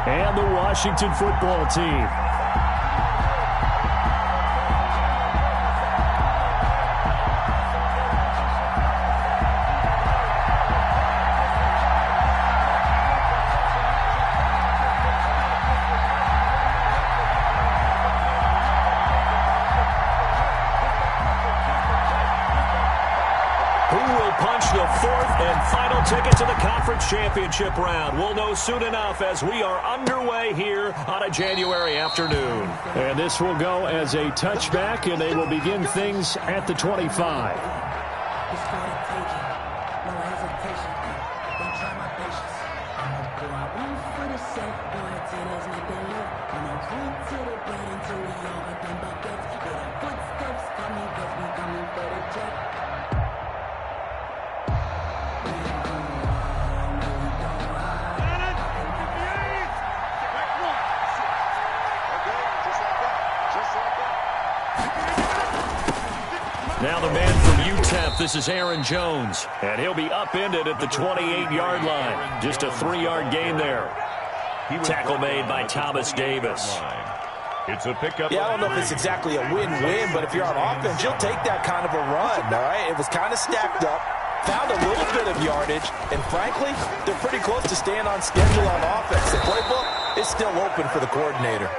and the Washington football team. The fourth and final ticket to the conference championship round. We'll know soon enough as we are underway here on a January afternoon. And this will go as a touchback, and they will begin things at the 25. Now the man from UTEP, this is Aaron Jones, and he'll be upended at the 28-yard line. Just a 3-yard gain there. Tackle made by Thomas Davis. It's a pickup. Yeah, I don't know if it's exactly a win-win, but if you're on offense, you'll take that kind of a run, all right? It was kind of stacked up, found a little bit of yardage, and frankly, they're pretty close to staying on schedule on offense. The playbook is still open for the coordinator.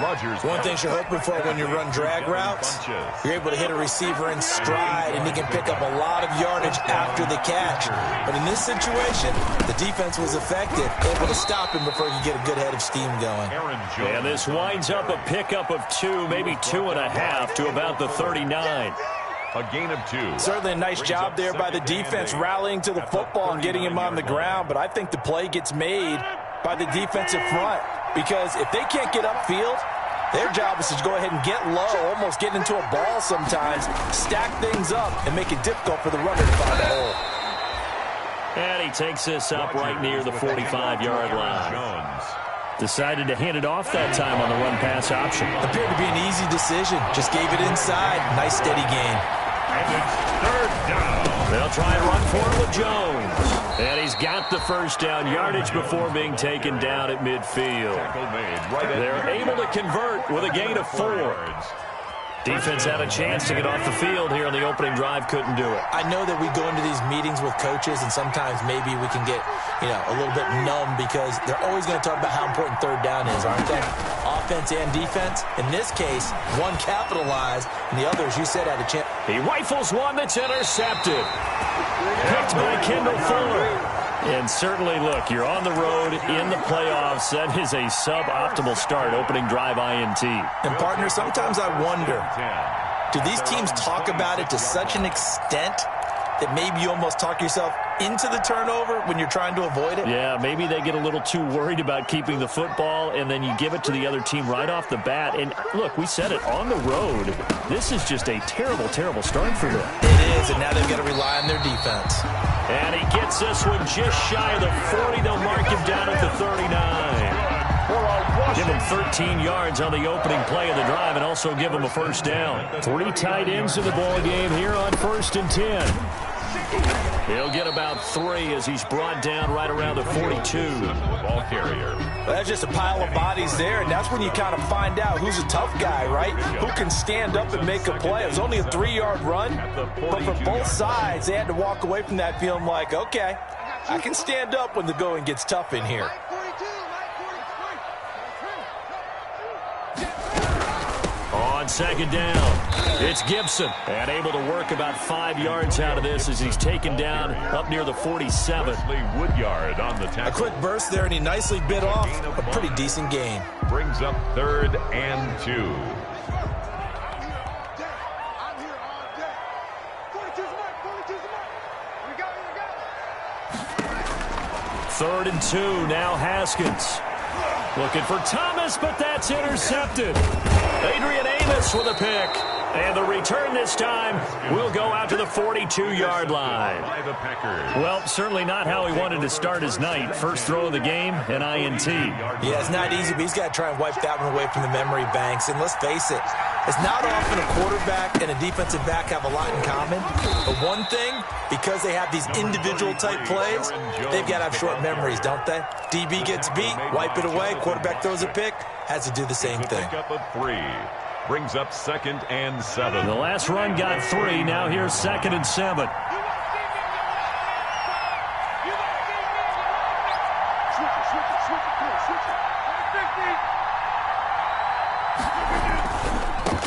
Rodgers. One thing you're hoping for when you run drag routes, you're able to hit a receiver in stride, and he can pick up a lot of yardage after the catch. But in this situation, the defense was effective, able to stop him before he could get a good head of steam going. And this winds up a pickup of 2, maybe 2.5 to about the 39. A gain of 2. Certainly a nice job there by the defense rallying to the football and getting him on the ground, but I think the play gets made by the defensive front. Because if they can't get upfield, their job is to go ahead and get low, almost get into a ball sometimes, stack things up, and make it difficult for the runner to find a hole. And he takes this up right near the 45-yard line. Decided to hand it off that time on the run-pass option. Appeared to be an easy decision. Just gave it inside. Nice, steady gain. And it's 3rd down. They'll try and run for it with Jones. And he's got the first down yardage before being taken down at midfield. They're able to convert with a gain of 4. Defense had a chance to get off the field here on the opening drive, couldn't do it. I know that we go into these meetings with coaches, and sometimes maybe we can get, a little bit numb because they're always going to talk about how important 3rd down is, aren't they? Offense and defense. In this case, one capitalized, and the other, as you said, had a chance. He rifles one that's intercepted. Picked by Kendall Fuller. And certainly, look, you're on the road in the playoffs. That is a suboptimal start, opening drive INT. And, partner, sometimes I wonder, do these teams talk about it to such an extent that maybe you almost talk yourself into the turnover when you're trying to avoid it? Yeah, maybe they get a little too worried about keeping the football, and then you give it to the other team right off the bat. And, look, we said it, on the road, this is just a terrible, terrible start for them. It is, and now they've got to rely on their defense. And he gets this one just shy of the 40. They'll mark him down at the 39. Give him 13 yards on the opening play of the drive and also give him a first down. 3 tight ends in the ball game here on 1st and 10. He'll get about 3 as he's brought down right around the 42. Ball carrier. That's just a pile of bodies there, and that's when you kind of find out who's a tough guy, right? Who can stand up and make a play. It was only a 3-yard run, but for both sides, they had to walk away from that feeling like, okay, I can stand up when the going gets tough in here. On 2nd down, it's Gibson. And able to work about 5 yards out of this as he's taken down up near the 47. Woodyard on the tackle. A quick burst there, and he nicely bit off a pretty decent gain. Brings up 3rd and 2. Third and 2, now Haskins. Looking for Thomas, but that's intercepted. Adrian Amos with a pick. And the return this time will go out to the 42-yard line. Well, certainly not how he wanted to start his night. First throw of the game, an INT. Yeah, it's not easy, but he's got to try and wipe that one away from the memory banks. And let's face it, It's not often a quarterback and a defensive back have a lot in common. But one thing, because they have these individual type plays, they've got to have short memories, don't they? DB gets beat, wipe it away, quarterback throws a pick, has to do the same thing. Pick up a 3. Brings up 2nd and 7. The last run got 3. Now here's 2nd and 7.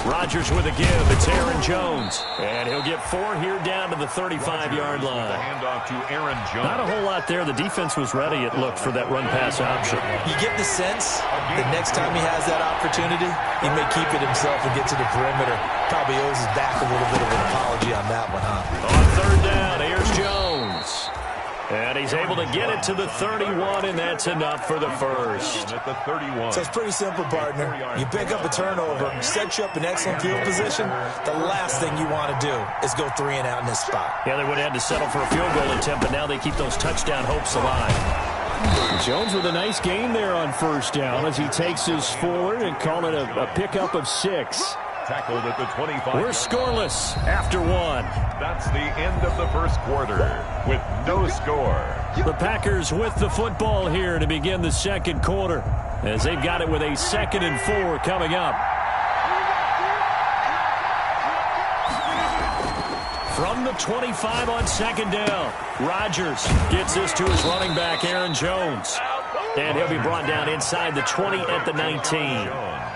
Rodgers with a give. It's Aaron Jones. And he'll get 4 here down to the 35-yard line. The handoff to Aaron Jones. Not a whole lot there. The defense was ready, it looked, for that run-pass option. You get the sense that next time he has that opportunity, he may keep it himself and get to the perimeter. Probably owes his back a little bit of an apology on that one, huh? On 3rd down, here's Jones. And he's able to get it to the 31, and that's enough for the first. At the 31. So it's pretty simple, partner. You pick up a turnover, set you up in excellent field position. The last thing you want to do is go 3 and out in this spot. Yeah, they would have had to settle for a field goal attempt, but now they keep those touchdown hopes alive. Jones with a nice gain there on 1st down as he takes his forward and call it a pickup of 6. Tackled at the 25. We're scoreless after 1. That's the end of the first quarter with no score. The Packers with the football here to begin the 2nd quarter as they've got it with a 2nd and 4 coming up. From the 25 on 2nd down, Rodgers gets this to his running back, Aaron Jones. And he'll be brought down inside the 20 at the 19.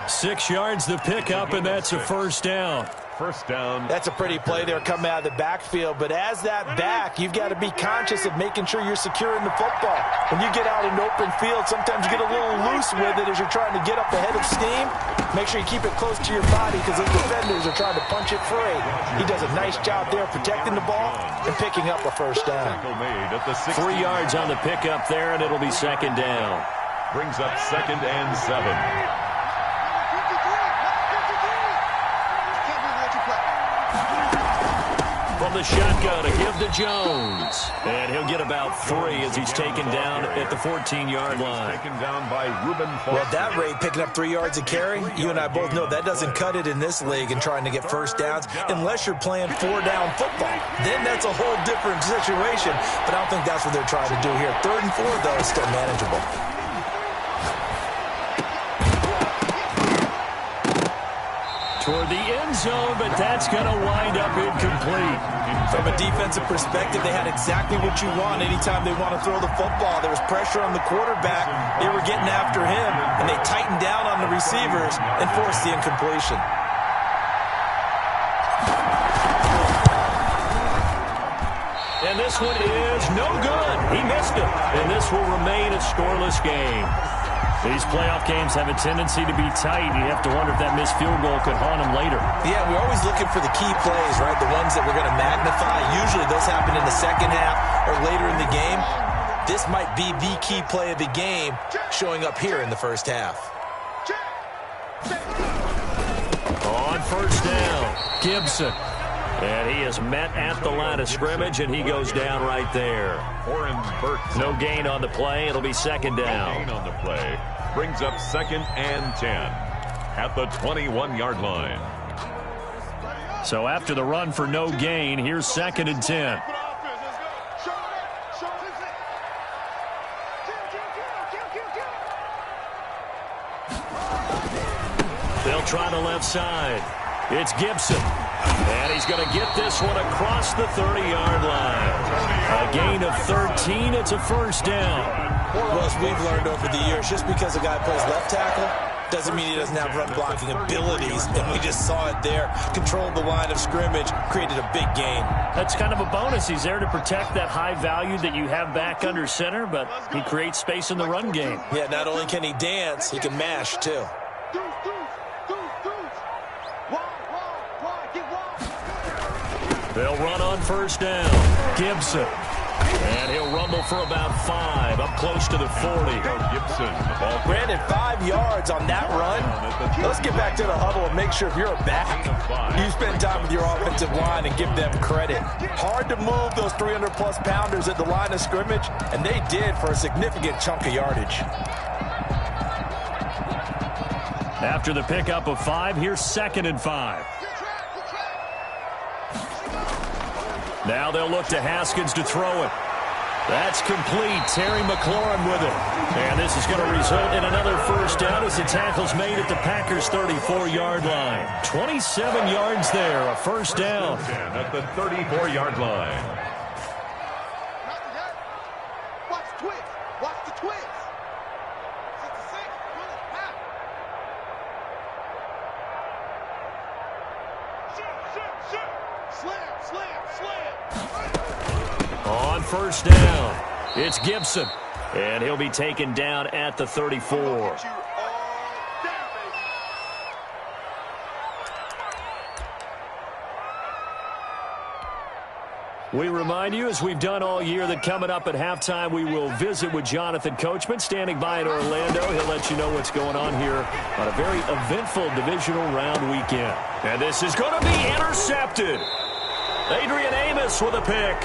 6 yards the pickup, and that's a 1st down. First down. That's a pretty play there coming out of the backfield. But as that back, you've got to be conscious of making sure you're securing the football. When you get out in open field, sometimes you get a little loose with it as you're trying to get up ahead of steam. Make sure you keep it close to your body because those defenders are trying to punch it free. He does a nice job there protecting the ball and picking up a 1st down. Tackle made at the 16. 3 yards on the pickup there, and it'll be 2nd down. Brings up 2nd and 7. From the shotgun, a give to Jones. And he'll get about 3 as he's taken down at the 14-yard line. Taken down by Reuben Foster. Well, at that rate, picking up 3 yards a carry, you and I both know that doesn't cut it in this league and trying to get 1st downs unless you're playing 4-down football. Then that's a whole different situation, but I don't think that's what they're trying to do here. 3rd and 4, though, is still manageable. Toward the end zone, but that's going to wind up incomplete. From a defensive perspective, they had exactly what you want anytime they want to throw the football. There was pressure on the quarterback. They were getting after him, and they tightened down on the receivers and forced the incompletion. And this one is no good. He missed it. And this will remain a scoreless game. These playoff games have a tendency to be tight. You have to wonder if that missed field goal could haunt them later. Yeah, we're always looking for the key plays, right? The ones that we're going to magnify. Usually those happen in the 2nd half or later in the game. This might be the key play of the game showing up here in the 1st half. On 1st down, Gibson. And he is met at the line of scrimmage, and he goes down right there. Oren Burks. No gain on the play. It'll be 2nd down. Gain on the play. Brings up 2nd and 10 at the 21-yard line. So after the run for no gain, here's 2nd and 10. They'll try the left side. It's Gibson. And he's going to get this one across the 30-yard line. A gain of 13. It's a 1st down. Well, as we've learned over the years, just because a guy plays left tackle doesn't mean he doesn't have run-blocking abilities. And we just saw it there. Controlled the line of scrimmage, created a big gain. That's kind of a bonus. He's there to protect that high value that you have back under center, but he creates space in the run game. Yeah, not only can he dance, he can mash, too. They'll run on 1st down. Gibson. And he'll rumble for about 5, up close to the 40. Gibson, the ball. Granted, 5 yards on that run. Let's get back to the huddle and make sure if you're a back, you spend time with your offensive line and give them credit. Hard to move those 300-plus pounders at the line of scrimmage, and they did for a significant chunk of yardage. After the pickup of 5, here's 2nd and 5. Now they'll look to Haskins to throw it. That's complete. Terry McLaurin with it. And this is going to result in another first down as the tackle's made at the Packers' 34-yard line. 27 yards there, a first down. At the 34-yard line. Watch the twist. Watch the twist. 66. On first down, it's Gibson. And he'll be taken down at the 34. We remind you, as we've done all year, that coming up at halftime, we will visit with Jonathan Coachman, standing by in Orlando. He'll let you know what's going on here on a very eventful divisional round weekend. And this is going to be intercepted. Adrian Amos with a pick.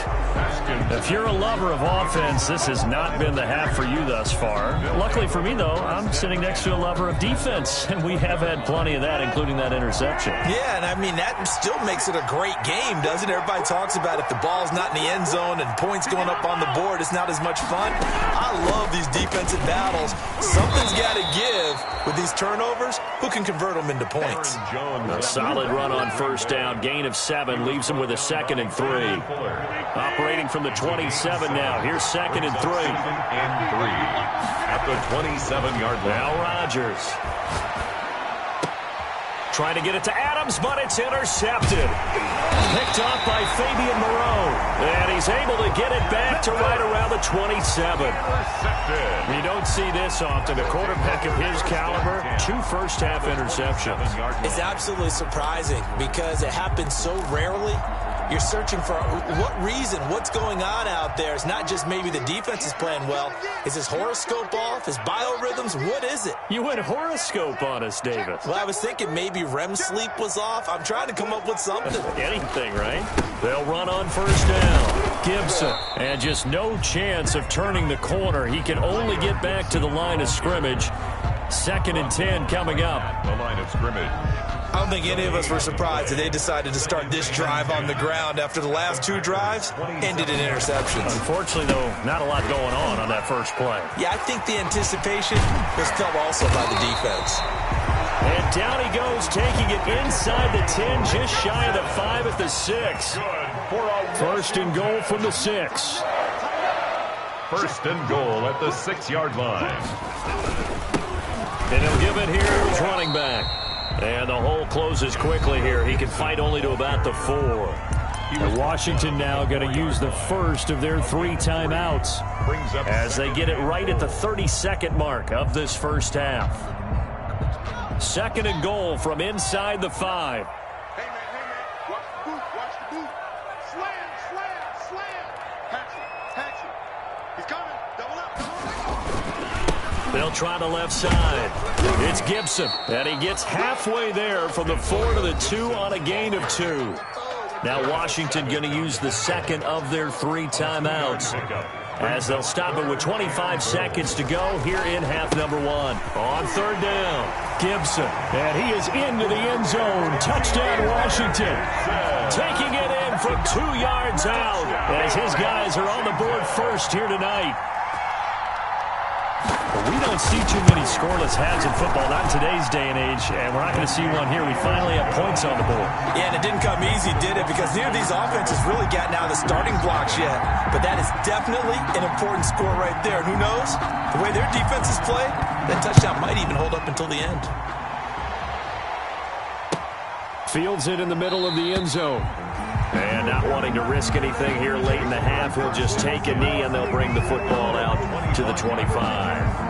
If you're a lover of offense, this has not been the half for you thus far. Luckily for me, though, I'm sitting next to a lover of defense, and we have had plenty of that, including that interception. Yeah, and I mean, that still makes it a great game, doesn't it? Everybody talks about if the ball's not in the end zone and points going up on the board, it's not as much fun. I love these defensive battles. Something's got to give with these turnovers. Who can convert them into points? A solid run on first down. Gain of 7 leaves him with a 2nd and 3. Operating from the 27 now. Here's 2nd and 3. At the 27-yard line. Now Rodgers. Trying to get it to Adams, but it's intercepted. Picked off by Fabian Moreau. And he's able to get it back to right around the 27. You don't see this often. A quarterback of his caliber, 2 first-half interceptions. It's absolutely surprising because it happens so rarely. You're searching for what reason, what's going on out there. It's not just maybe the defense is playing well. Is his horoscope off? His biorhythms? What is it? You went horoscope on us, David. Well, I was thinking maybe REM sleep was off. I'm trying to come up with something. Anything, right? They'll run on first down. Gibson. And just no chance of turning the corner. He can only get back to the line of scrimmage. 2nd and 10 coming up. The line of scrimmage. I don't think any of us were surprised that they decided to start this drive on the ground after the last 2 drives ended in interceptions. Unfortunately, though, not a lot going on that first play. Yeah, I think the anticipation was felt also by the defense. And down he goes, taking it inside the 10, just shy of the 5 at the 6. First and goal from the 6. First and goal at the 6-yard line. And he'll give it here to his running back. And the hole closes quickly here. He can fight only to about the 4. And Washington now going to use the first of their 3 timeouts as they get it right at the 32nd mark of this first half. 2nd and goal from inside the 5. Hey, man. Watch the boot. Watch the boot. Slam. Patch it. He's coming. Double up. They'll try the left side. It's Gibson. And he gets halfway there from the 4 to the 2 on a gain of 2. Now Washington going to use the 2nd of their 3 timeouts as they'll stop it with 25 seconds to go here in half number 1. On 3rd down, Gibson. And he is into the end zone. Touchdown Washington. Taking it in from 2 yards out as his guys are on the board first here tonight. But we don't see too many scoreless halves in football, not in today's day and age, and we're not going to see one here. We finally have points on the board. Yeah, and it didn't come easy, did it? Because neither of these offenses really gotten out of the starting blocks yet. But that is definitely an important score right there. And who knows? The way their defenses play, that touchdown might even hold up until the end. Fields it in the middle of the end zone. And not wanting to risk anything here late in the half, he'll just take a knee and they'll bring the football out to the 25.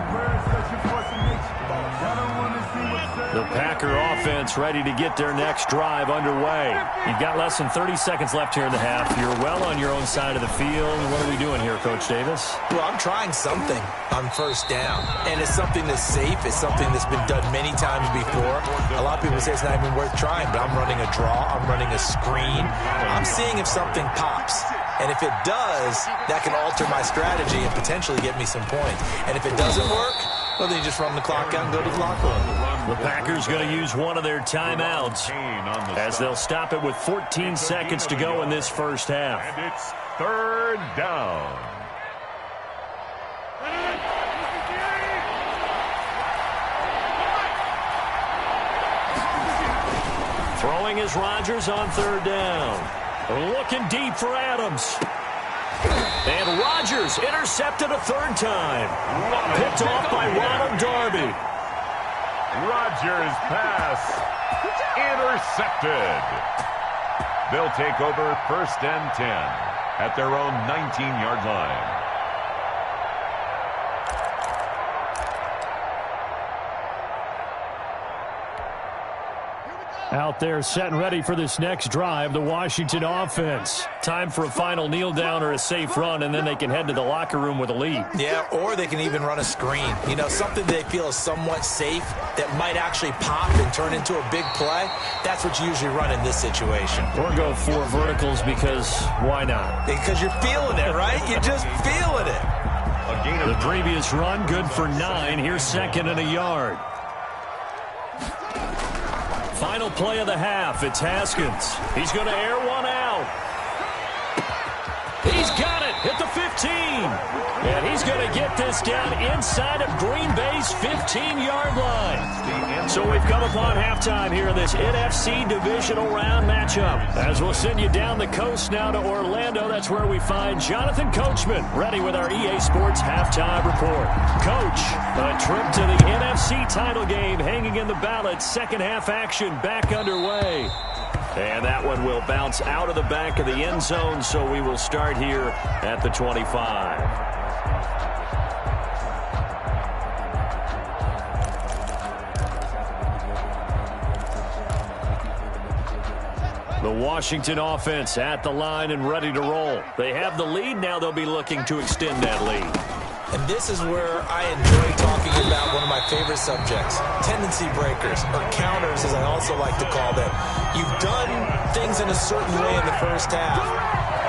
The Packer offense ready to get their next drive underway. You've got less than 30 seconds left here in the half. You're well on your own side of the field. What are we doing here, Coach Davis? Well, I'm trying something on first down. And it's something that's safe. It's something that's been done many times before. A lot of people say it's not even worth trying, but I'm running a draw. I'm running a screen. I'm seeing if something pops. And if it does, that can alter my strategy and potentially get me some points. And if it doesn't work, Well, then you just run the clock out and go to the locker room. The Packers going to use one of their timeouts as they'll stop it with 14 seconds to go in this first half. And it's third down. Throwing is Rodgers on third down. Looking deep for Adams. And Rodgers intercepted a third time. Picked off by Ronald Darby. Rodgers' pass intercepted. They'll take over first and 10 at their own 19-yard line. Out there set and ready for this next drive, the Washington offense. Time for a final kneel down or a safe run, and then they can head to the locker room with a lead. Yeah, or they can even run a screen. You know, something they feel is somewhat safe that might actually pop and turn into a big play. That's what you usually run in this situation. Or go 4 verticals because why not? Because you're feeling it, right? You're just feeling it. The previous run, good for 9. Here's second and a yard. Final play of the half. It's Haskins. He's going to air one out. He's got it at the 15. And he's going to get this down inside of Green Bay's 15-yard line. So we've come upon halftime here in this NFC Divisional Round matchup. As we'll send you down the coast now to Orlando, that's where we find Jonathan Coachman, ready with our EA Sports Halftime Report. Coach, a trip to the NFC title game hanging in the balance. Second half action back underway. And that one will bounce out of the back of the end zone, so we will start here at the 25. The Washington offense at the line and ready to roll. They have the lead. Now they'll be looking to extend that lead. And this is where I enjoy talking about one of my favorite subjects, tendency breakers, or counters as I also like to call them. You've done things in a certain way in the first half,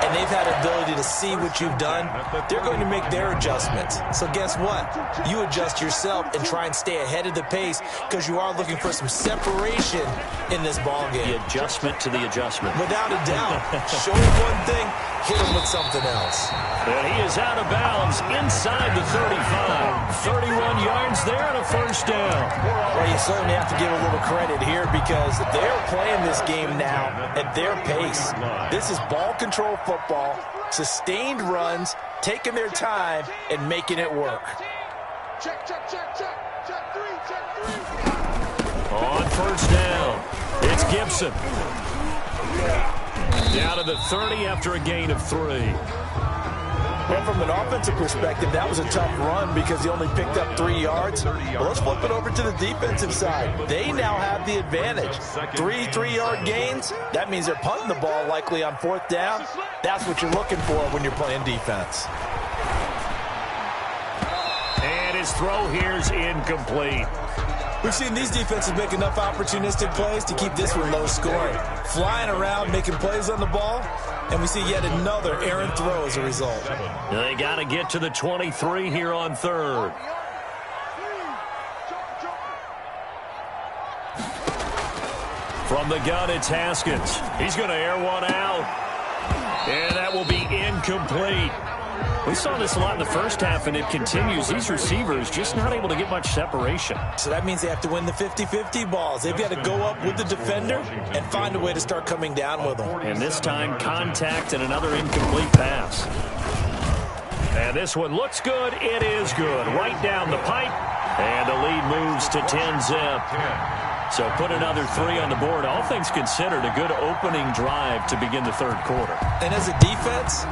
and they've had ability to see what you've done. They're going to make their adjustments. So guess what? You adjust yourself and try and stay ahead of the pace because you are looking for some separation in this ball game. The adjustment to the adjustment. Without a doubt. Show him one thing, hit him with something else. And he is out of bounds inside the 35. 31 yards there and a first down. Well, you certainly have to give a little credit here because they're playing this game now at their pace. This is ball control football, sustained runs, taking their time, and making it work. Check, check, check, check. Check 3, check 3. On first down, it's Gibson. Down to the 30 after a gain of 3. Well, from an offensive perspective, that was a tough run because he only picked up 3 yards. Well, let's flip it over to the defensive side. They now have the advantage. 3 3-yard gains. That means they're punting the ball likely on fourth down. That's what you're looking for when you're playing defense. And his throw here's incomplete. We've seen these defenses make enough opportunistic plays to keep this one low scoring. Flying around, making plays on the ball, and we see yet another errant throw as a result. They got to get to the 23 here on third. From the gun, it's Haskins. He's going to air one out. And that will be incomplete. We saw this a lot in the first half, and it continues. These receivers just not able to get much separation. So that means they have to win the 50-50 balls. They've got to go up with the defender and find a way to start coming down with them. And this time, contact and another incomplete pass. And this one looks good. It is good. Right down the pipe. And the lead moves to 10-zip. So put another 3 on the board. All things considered, a good opening drive to begin the third quarter. And as a defense,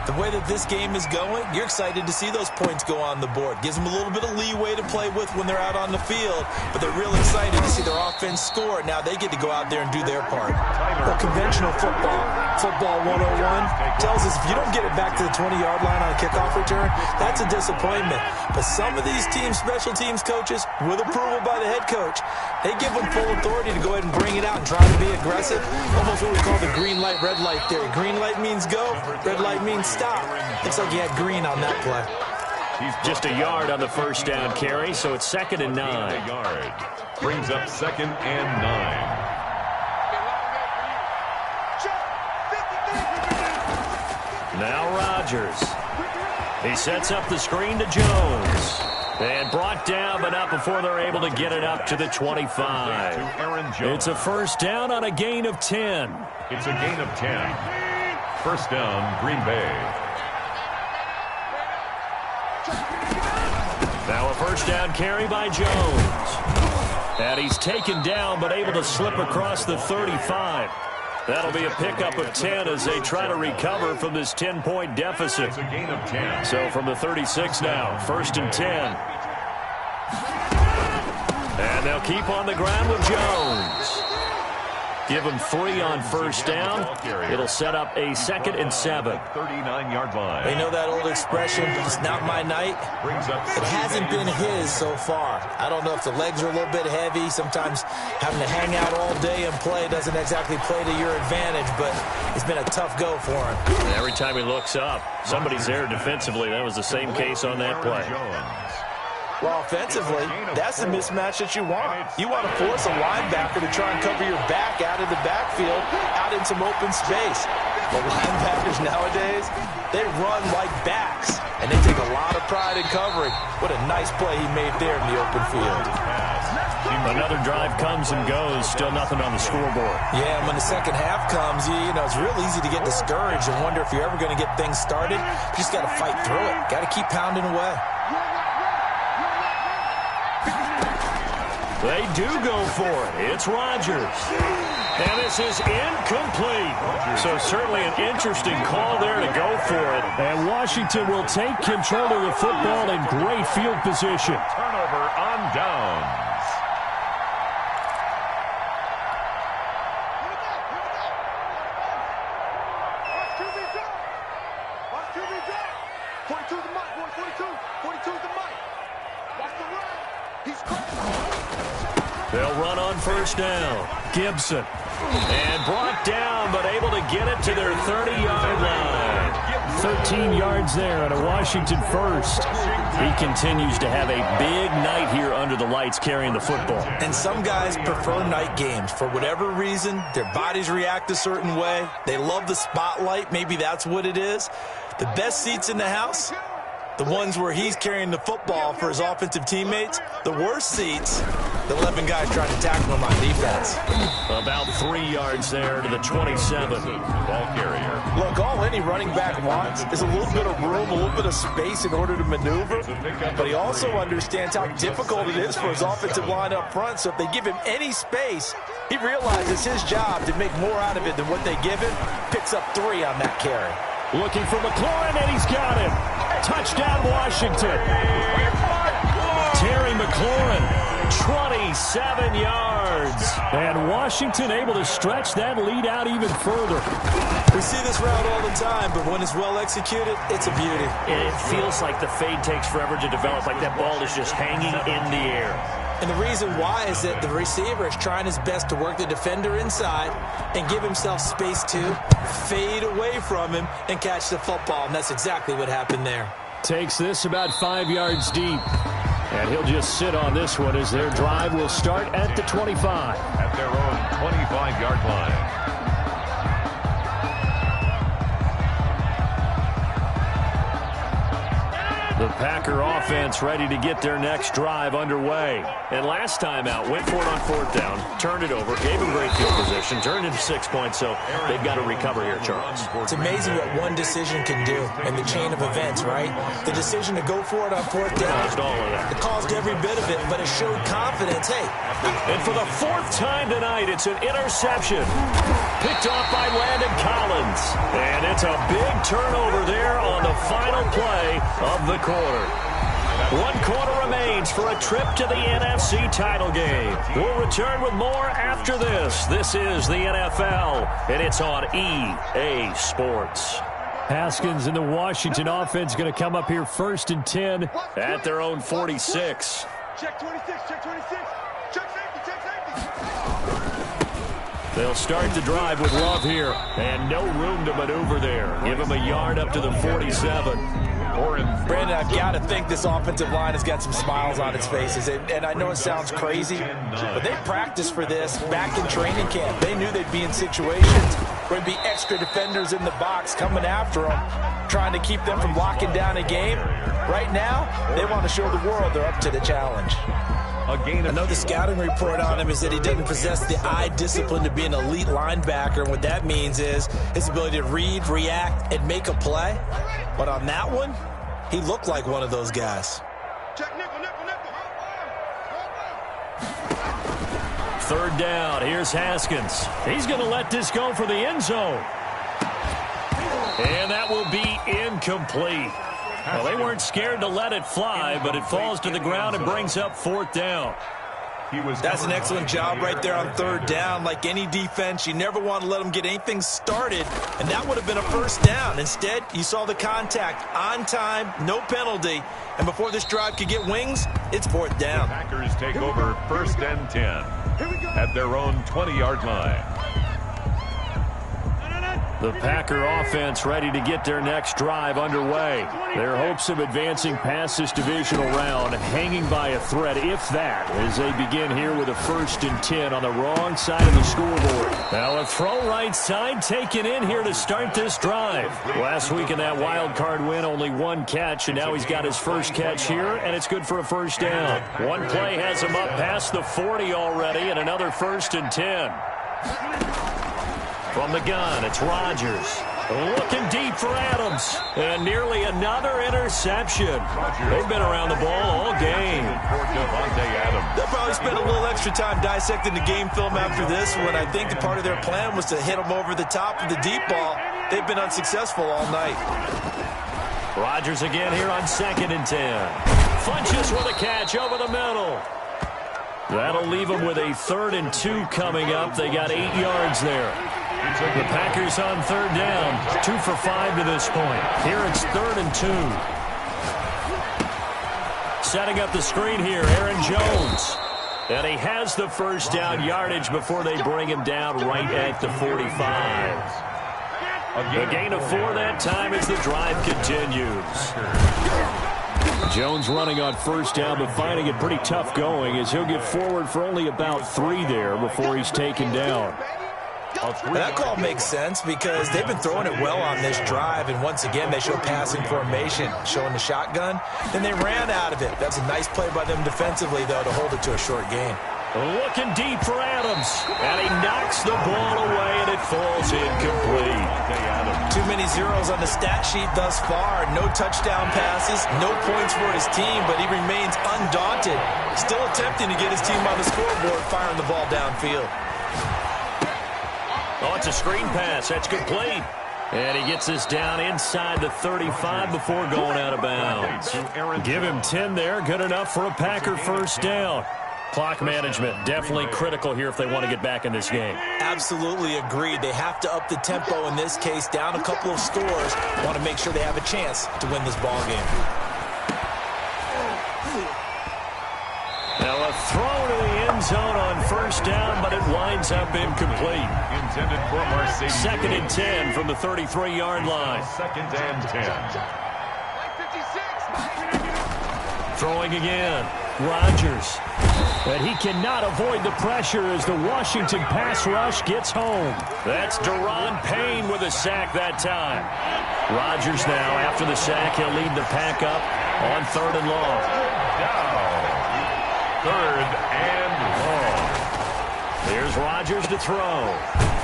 the way that this game is going, you're excited to see those points go on the board. Gives them a little bit of leeway to play with when they're out on the field, but they're real excited to see their offense score. Now they get to go out there and do their part. Well, conventional football 101, tells us if you don't get it back to the 20-yard line on a kickoff return, that's a disappointment. But some of these teams, special teams coaches, with approval by the head coach, they give them full authority to go ahead and bring it out and try to be aggressive. Almost what we call the green light, red light theory. Green light means go, red light means stop. Looks like you had green on that play. Just a yard on the first down carry, so it's 2nd and 9. A yard. Brings up 2nd and 9. Now Rodgers. He sets up the screen to Jones. And brought down, but not before they're able to get it up to the 25. It's a first down on a gain of 10. It's a gain of 10. First down, Green Bay. Now a first down carry by Jones. And he's taken down, but able to slip across the 35. That'll be a pickup of 10 as they try to recover from this 10-point deficit. It's a gain of 10. So from the 36 now, 1st and 10. And they'll keep on the ground with Jones. Give him 3 on first down. It'll set up a 2nd and 7. 39-yard line. They know that old expression, it's not my night. It hasn't been his so far. I don't know if the legs are a little bit heavy. Sometimes having to hang out all day and play doesn't exactly play to your advantage, but it's been a tough go for him. And every time he looks up, somebody's there defensively. That was the same case on that play. Well, offensively, that's the mismatch that you want. You want to force a linebacker to try and cover your back out of the backfield, out in some open space. But linebackers nowadays, they run like backs, and they take a lot of pride in covering. What a nice play he made there in the open field. Another drive comes and goes, still nothing on the scoreboard. Yeah, and when the second half comes, you know, it's real easy to get discouraged and wonder if you're ever going to get things started. You just got to fight through it. Got to keep pounding away. They do go for it. It's Rodgers. And this is incomplete. So certainly an interesting call there to go for it. And Washington will take control of the football in great field position. Turnover on downs. They'll run on first down. Gibson. And brought down, but able to get it to their 30-yard line. 13 yards there and a Washington first. He continues to have a big night here under the lights carrying the football. And some guys prefer night games. For whatever reason, their bodies react a certain way. They love the spotlight. Maybe that's what it is. The best seats in the house, the ones where he's carrying the football for his offensive teammates. The worst seats, the 11 guys trying to tackle him on defense. About 3 yards there to the 27. Ball carrier. Look, all any running back wants is a little bit of room, a little bit of space in order to maneuver. But he also understands how difficult it is for his offensive line up front. So if they give him any space, he realizes his job to make more out of it than what they give him. Picks up 3 on that carry. Looking for McLaurin, and he's got him. Touchdown, Washington. Terry McLaurin, 27 yards. And Washington able to stretch that lead out even further. We see this route all the time, but when it's well executed, it's a beauty. It feels like the fade takes forever to develop, like that ball is just hanging in the air. And the reason why is that the receiver is trying his best to work the defender inside and give himself space to fade away from him and catch the football. And that's exactly what happened there. Takes this about 5 yards deep. And he'll just sit on this one as their drive will start at the 25. At their own 25-yard line. The Packer offense ready to get their next drive underway. And last time out, went for it on 4th down, turned it over, gave him great field position, turned into 6 points, so they've got to recover here, Charles. It's amazing what one decision can do in the chain of events, right? The decision to go for it on 4th down. Caused all of that. It caused every bit of it, but it showed confidence. Hey. And for the 4th time tonight, it's an interception. Picked off by Landon Collins. And it's a big turnover there on the final play of the quarter. 1 quarter remains for a trip to the NFC title game. We'll return with more after this. This is the NFL, and it's on EA Sports. Haskins and the Washington offense going to come up here 1st and 10 at their own 46. Check 26, check 26. Check safety, check safety. They'll start the drive with Love here, and no room to maneuver there. Give him a yard up to the 47. Brandon, I've got to think this offensive line has got some smiles on its faces. And I know it sounds crazy, but they practiced for this back in training camp. They knew they'd be in situations where there'd be extra defenders in the box coming after them, trying to keep them from locking down a game. Right now, they want to show the world they're up to the challenge. I know the scouting report on him is that he doesn't possess the eye discipline to be an elite linebacker. And what that means is his ability to read, react, and make a play. But on that one, he looked like one of those guys. Third down. Here's Haskins. He's going to let this go for the end zone. And that will be incomplete. Well, they weren't scared to let it fly, but it falls to the ground and brings up fourth down. That's an excellent job right there on third down. Like any defense, you never want to let them get anything started, and that would have been a first down. Instead, you saw the contact on time, no penalty, and before this drive could get wings, it's fourth down. The Packers take over 1st and 10 at their own 20-yard line. The Packer offense ready to get their next drive underway. Their hopes of advancing past this divisional round hanging by a thread, if that, as they begin here with a 1st and 10 on the wrong side of the scoreboard. Now a throw right side taken in here to start this drive. Last week in that wild card win, only one catch, and now he's got his first catch here, and it's good for a first down. One play has him up past the 40 already, and another 1st and 10. From the gun, it's Rodgers. Looking deep for Adams. And nearly another interception. They've been around the ball all game. They'll probably spend a little extra time dissecting the game film after this one. I think the part of their plan was to hit them over the top of the deep ball. They've been unsuccessful all night. Rodgers again here on 2nd and 10. Funches with a catch over the middle. That'll leave them with a 3rd and 2 coming up. They got 8 yards there. The Packers on third down, 2 for 5 to this point. Here it's 3rd and 2. Setting up the screen here, Aaron Jones. And he has the first down yardage before they bring him down right at the 45. A gain of 4 that time as the drive continues. Jones running on first down, but finding it pretty tough going as he'll get forward for only about 3 there before he's taken down. That call makes sense because they've been throwing it well on this drive, and once again they show passing formation, showing the shotgun. Then they ran out of it. That's a nice play by them defensively, though, to hold it to a short gain. Looking deep for Adams, and he knocks the ball away, and it falls incomplete. Too many zeros on the stat sheet thus far. No touchdown passes, no points for his team, but he remains undaunted, still attempting to get his team on the scoreboard, firing the ball downfield. Oh, it's a screen pass. That's complete. And he gets this down inside the 35 before going out of bounds. Give him 10 there. Good enough for a Packer first down. Clock management definitely critical here if they want to get back in this game. Absolutely agreed. They have to up the tempo in this case, down a couple of scores. Want to make sure they have a chance to win this ball game. Now a throw to the end zone on first down, but it winds up incomplete. Intended for Marseille. 2nd and 10 from the 33-yard line. 2nd and 10. Throwing again. Rodgers. But he cannot avoid the pressure as the Washington pass rush gets home. That's Daron Payne with a sack that time. Rodgers now, after the sack, he'll lead the pack up on 3rd and long. Down. 3rd and long. Here's Rodgers to throw.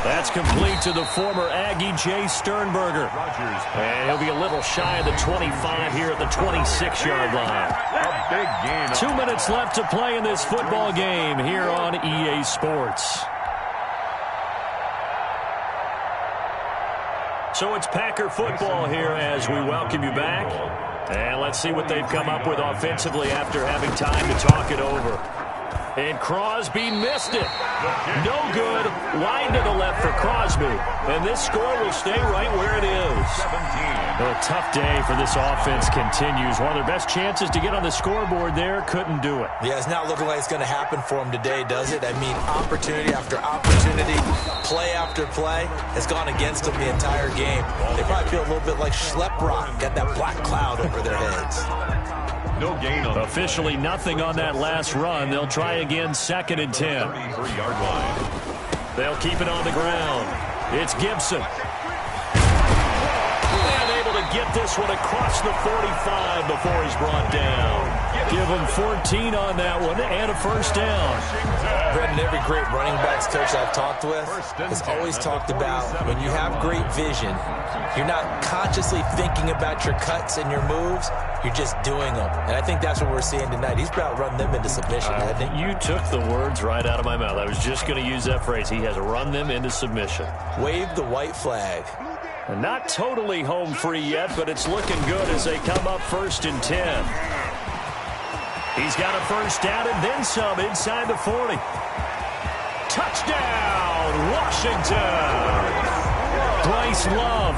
That's complete to the former Aggie, Jay Sternberger. Rodgers. And he'll be a little shy of the 25 here at the 26-yard line. A big gain. 2 minutes left to play in this football game here on EA Sports. So it's Packer football here as we welcome you back. And let's see what they've come up with offensively after having time to talk it over. And Crosby missed it. No good. Wide to the left for Crosby. And this score will stay right where it is. 17. A tough day for this offense continues. One of their best chances to get on the scoreboard there, couldn't do it. Yeah, it's not looking like it's going to happen for them today, does it? I mean, opportunity after opportunity, play after play has gone against them the entire game. They probably feel a little bit like Schleprock, got that black cloud over their heads. No gain on Officially nothing on that last run. They'll try again 2nd and 10. 33-yard line. They'll keep it on the ground. It's Gibson. And able to get this one across the 45 before he's brought down. Give him 14 on that one and a first down. Brendan, every great running backs coach I've talked with has always talked about when you have great vision, you're not consciously thinking about your cuts and your moves, you're just doing them. And I think that's what we're seeing tonight. He's about run them into submission, hasn't he? You took the words right out of my mouth. I was just going to use that phrase. He has run them into submission. Wave the white flag. And not totally home free yet, but it's looking good as they come up 1st and 10. He's got a first down and then some inside the 40. Touchdown, Washington. Bryce Love,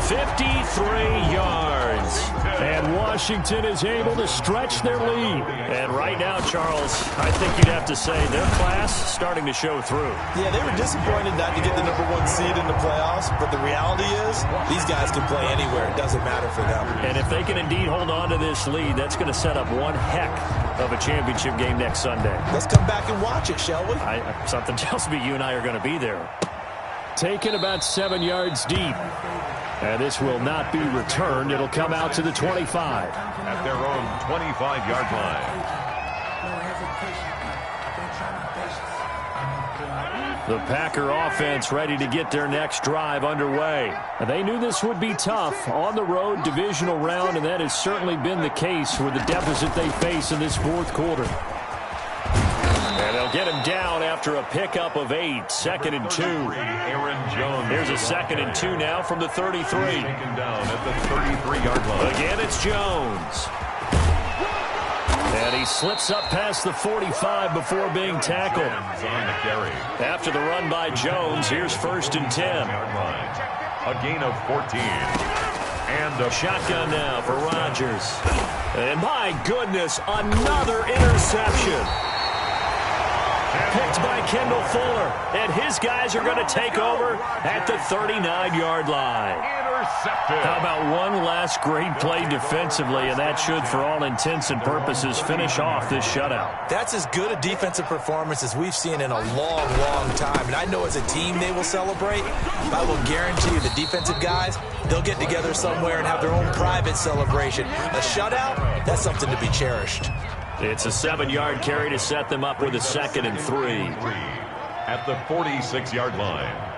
53 yards. And Washington is able to stretch their lead. And right now, Charles, I think you'd have to say their class starting to show through. Yeah, they were disappointed not to get the #1 seed in the playoffs, but the reality is these guys can play anywhere. It doesn't matter for them. And if they can indeed hold on to this lead, that's going to set up one heck of a championship game next Sunday. Let's come back and watch it, shall we? Something tells me you and I are going to be there. Taken about 7 yards deep. And this will not be returned. It'll come out to the 25. At their own 25-yard line. The Packer offense ready to get their next drive underway. They knew this would be tough on the road, divisional round, and that has certainly been the case with the deficit they face in this 4th quarter. And they'll get him down after a pickup of 8. 2nd and 2. Aaron Jones. Here's a 2nd and 2 now from the 33. Taken down at the 33-yard line. Again, it's Jones. And he slips up past the 45 before being tackled. On the carry. After the run by Jones, here's 1st and 10. A gain of 14. And a Shotgun now for Rodgers. And my goodness, another interception. Picked by Kendall Fuller. And his guys are going to take over at the 39-yard line. intercepted. How about one last great play defensively, and that should, for all intents and purposes, finish off this shutout. That's as good a defensive performance as we've seen in a long, long time. And I know as a team they will celebrate, but I will guarantee you the defensive guys, they'll get together somewhere and have their own private celebration. A shutout, that's something to be cherished. It's a 7-yard carry to set them up with a 2nd and 3. At the 46-yard line.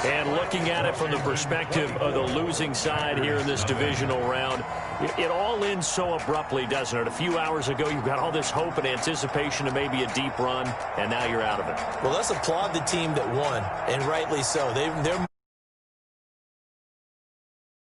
And looking at it from the perspective of the losing side here in this divisional round, it all ends so abruptly, doesn't it? A few hours ago, you've got all this hope and anticipation of maybe a deep run, and now you're out of it. Well, let's applaud the team that won, and rightly so. They're